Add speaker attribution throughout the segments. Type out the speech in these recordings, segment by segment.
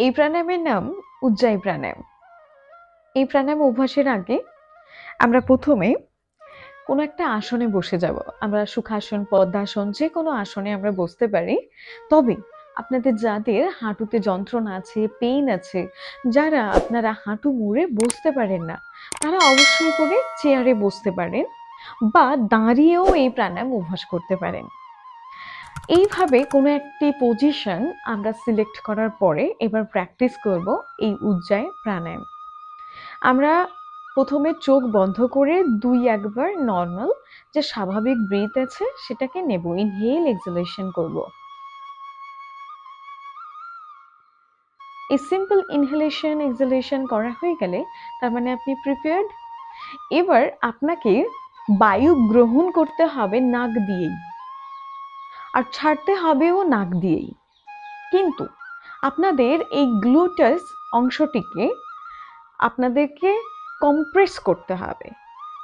Speaker 1: এই প্রাণায়ামের নাম উজ্জায়ী প্রাণায়াম। এই প্রাণায়াম অভ্যাসের আগে আমরা প্রথমে কোনো একটা আসনে বসে যাব। আমরা সুখাসন, পদ্মাসন যেকোনো আসনে আমরা বসতে পারি। তবে আপনাদের যাদের হাঁটুতে যন্ত্রণা আছে, পেইন আছে, যারা আপনারা হাঁটু মুড়ে বসতে পারেন না, তারা অবশ্যই করে চেয়ারে বসতে পারেন বা দাঁড়িয়েও এই প্রাণায়াম অভ্যাস করতে পারেন। এইভাবে কোনো একটি পজিশন আমরা সিলেক্ট করার পরে এবার প্র্যাকটিস করব এই উজ্জায়ী প্রাণায়াম। আমরা প্রথমে চোখ বন্ধ করে ২-১ বার নরমাল যে স্বাভাবিক ব্রিথ আছে সেটাকে নেব, ইনহেল এক্সহেলেশন করব। এই সিম্পল ইনহেলেশন এক্সহেলেশন করা হয়ে গেলে তার মানে আপনি প্রিপেয়ার্ড। এবার আপনাকে বায়ু গ্রহণ করতে হবে নাক দিয়েই, আর ছাড়তে হবেও নাক দিয়েই। কিন্তু আপনাদের এই গ্লুটাস অংশটিকে আপনাদেরকে কম্প্রেস করতে হবে,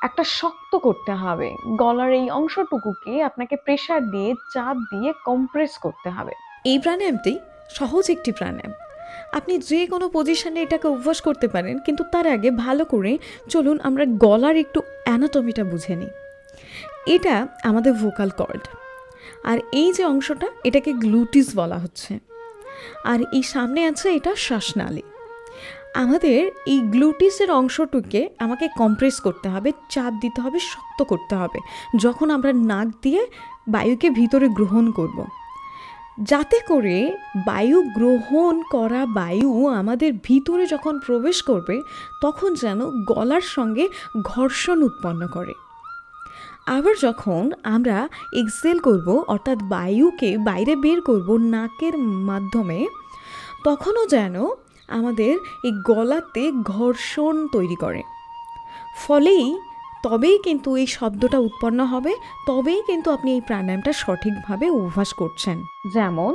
Speaker 1: একটা শক্ত করতে হবে। গলার এই অংশটুকুকে আপনাকে প্রেসার দিয়ে, চাপ দিয়ে কম্প্রেস করতে হবে।
Speaker 2: এই প্রাণায়ামটি সহজ একটি প্রাণায়াম। আপনি যে কোনো পজিশনে এটাকে অভ্যাস করতে পারেন, কিন্তু তার আগে ভালো করে চলুন আমরা গলার একটু অ্যানাটমিটা বুঝে নিই। এটা আমাদের ভোকাল কর্ড, আর এই যে অংশটা এটাকে গ্লুটিস বলা হচ্ছে, আর এই সামনে আছে এটা শ্বাসনালী। আমাদের এই গ্লুটিসের অংশটুকে আমাকে কম্প্রেস করতে হবে, চাপ দিতে হবে, শক্ত করতে হবে যখন আমরা নাক দিয়ে বায়ুকে ভিতরে গ্রহণ করব, যাতে করে বায়ু গ্রহণ করা বায়ু আমাদের ভিতরে যখন প্রবেশ করবে তখন যেন গলার সঙ্গে ঘর্ষণ উৎপন্ন করে। আবার যখন আমরা এক্সহেল করব, অর্থাৎ বায়ুকে বাইরে বের করব নাকের মাধ্যমে, তখনও যেন আমাদের এই গলাতে ঘর্ষণ তৈরি করে। ফলেই তবেই কিন্তু এই শব্দটা উৎপন্ন হবে, তবেই কিন্তু আপনি এই প্রাণায়ামটা সঠিকভাবে অভ্যাস করছেন।
Speaker 1: যেমন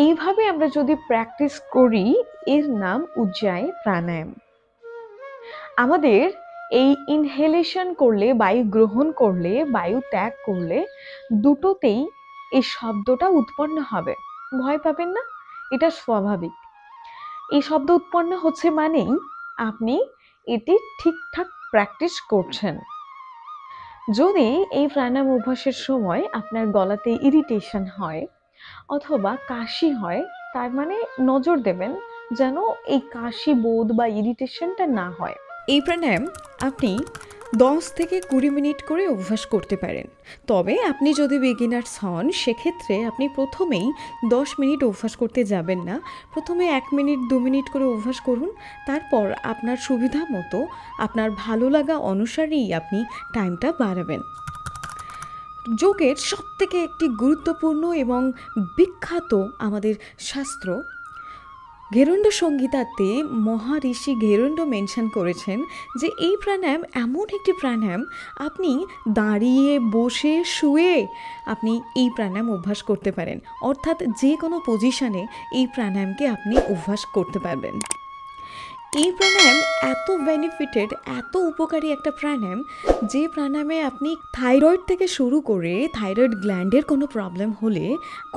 Speaker 1: এইভাবে আমরা যদি প্র্যাকটিস করি, এর নাম উজ্জায়ী প্রাণায়াম। আমাদের এই ইনহেলেশন করলে, বায়ু গ্রহণ করলে, বায়ু ত্যাগ করলে দুটোতেই এই শব্দটা উৎপন্ন হবে। ভয় পাবেন না, এটা স্বাভাবিক। এই শব্দ উৎপন্ন হচ্ছে মানেই আপনি এটি ঠিকঠাক প্র্যাকটিস করছেন। যদি এই প্রাণায়াম অভ্যাসের সময় আপনার গলাতে ইরিটেশন হয় অথবা কাশি হয়, তার মানে নজর দেবেন যেন এই কাশি বোধ বা ইরিটেশনটা না হয়।
Speaker 2: এই প্রাণায়াম আপনি 10 থেকে 20 মিনিট করে অভ্যাস করতে পারেন। তবে আপনি যদি বিগিনার্স হন সেক্ষেত্রে আপনি প্রথমেই 10 মিনিট অভ্যাস করতে যাবেন না। প্রথমে 1 মিনিট 2 মিনিট করে অভ্যাস করুন, তারপর আপনার সুবিধা মতো আপনার ভালো লাগা অনুসারেই আপনি টাইমটা বাড়াবেন। যোগের সবথেকে একটি গুরুত্বপূর্ণ এবং বিখ্যাত আমাদের শাস্ত্র ঘেরণ্ড সংহিতাতে মহারিষি ঘেরণ্ড মেনশন করেছেন যে এই প্রাণায়াম এমন একটি প্রাণায়াম, আপনি দাঁড়িয়ে, বসে, শুয়ে আপনি এই প্রাণায়াম অভ্যাস করতে পারেন। অর্থাৎ যে কোনো পজিশনে এই প্রাণায়ামকে আপনি অভ্যাস করতে পারবেন। এই প্রাণায়াম এত বেনিফিটেড, এত উপকারী একটা প্রাণায়াম, যে প্রাণায়ামে আপনি থাইরয়েড থেকে শুরু করে থাইরয়েড গ্ল্যান্ডের কোনো প্রবলেম হলে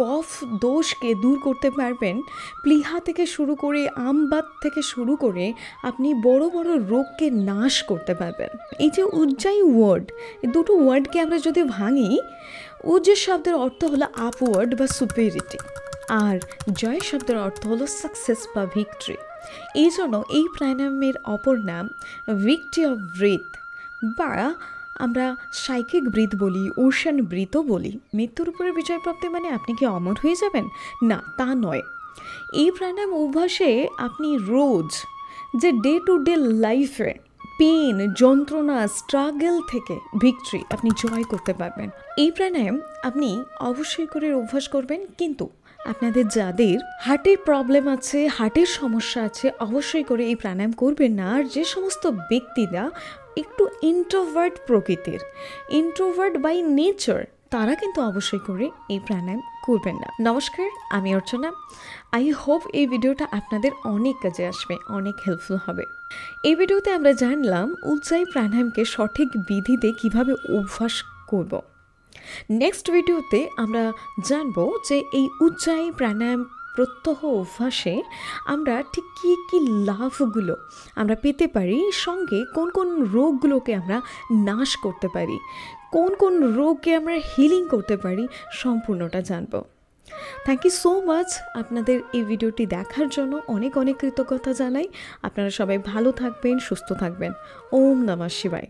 Speaker 2: কফ দোষকে দূর করতে পারবেন। প্লীহা থেকে শুরু করে আমবাত থেকে শুরু করে আপনি বড় বড় রোগকে নাশ করতে পারবেন। এই যে উজ্জায়ী ওয়ার্ড, এই দুটো ওয়ার্ডকে আমরা যদি ভাঙি, উজ্জয় শব্দের অর্থ হলো আপওয়ার্ড বা সুপেরিটি, আর জয় শব্দের অর্থ হলো সাকসেস বা ভিক্টরি। এই জন্য এই প্রাণায়ামের অপর নাম ভিক্টরি অফ ব্রিথ, বা আমরা সাইকিক ব্রিথ বলি, ওশান ব্রিথও বলি। মৃত্যুর উপরে বিজয় প্রাপ্তি মানে আপনি কি অমর হয়ে যাবেন? না, তা নয়। এই প্রাণায়াম অভ্যাসে আপনি রোজ যে ডে টু ডে লাইফে পেন, যন্ত্রণা, স্ট্রাগল থেকে ভিক্টরি আপনি জয় করতে পারবেন। এই প্রাণায়াম আপনি অবশ্যই করে অভ্যাস করবেন, কিন্তু আপনাদের যাদের হার্টের প্রবলেম আছে, হার্টের সমস্যা আছে, অবশ্যই করে এই প্রাণায়াম করবেন না। আর যে সমস্ত ব্যক্তিরা একটু ইন্ট্রোভার্ট প্রকৃতির, ইন্ট্রোভার্ট বাই নেচার, তারা কিন্তু অবশ্যই করে এই প্রাণায়াম করবেন না। নমস্কার, আমি অর্চনা। আই হোপ এই ভিডিওটা আপনাদের অনেক কাজে আসবে, অনেক হেল্পফুল হবে। এই ভিডিওতে আমরা জানলাম উজ্জায়ী প্রাণায়ামকে সঠিক বিধিতে কিভাবে অভ্যাস করব। নেক্সট ভিডিওতে আমরা জানবো যে এই উজ্জায়ী প্রাণায়াম প্রত্যহ অভ্যাসে আমরা ঠিক কী কী লাভগুলো আমরা পেতে পারি, সঙ্গে কোন কোন রোগগুলোকে আমরা নাশ করতে পারি, কোন কোন রোগকে আমরা হিলিং করতে পারি, সম্পূর্ণটা জানবো। থ্যাংক ইউ সো মাচ আপনাদের এই ভিডিওটি দেখার জন্য। অনেক অনেক কৃতজ্ঞতা জানাই। আপনারা সবাই ভালো থাকবেন, সুস্থ থাকবেন। ওম নমঃ শিবায়।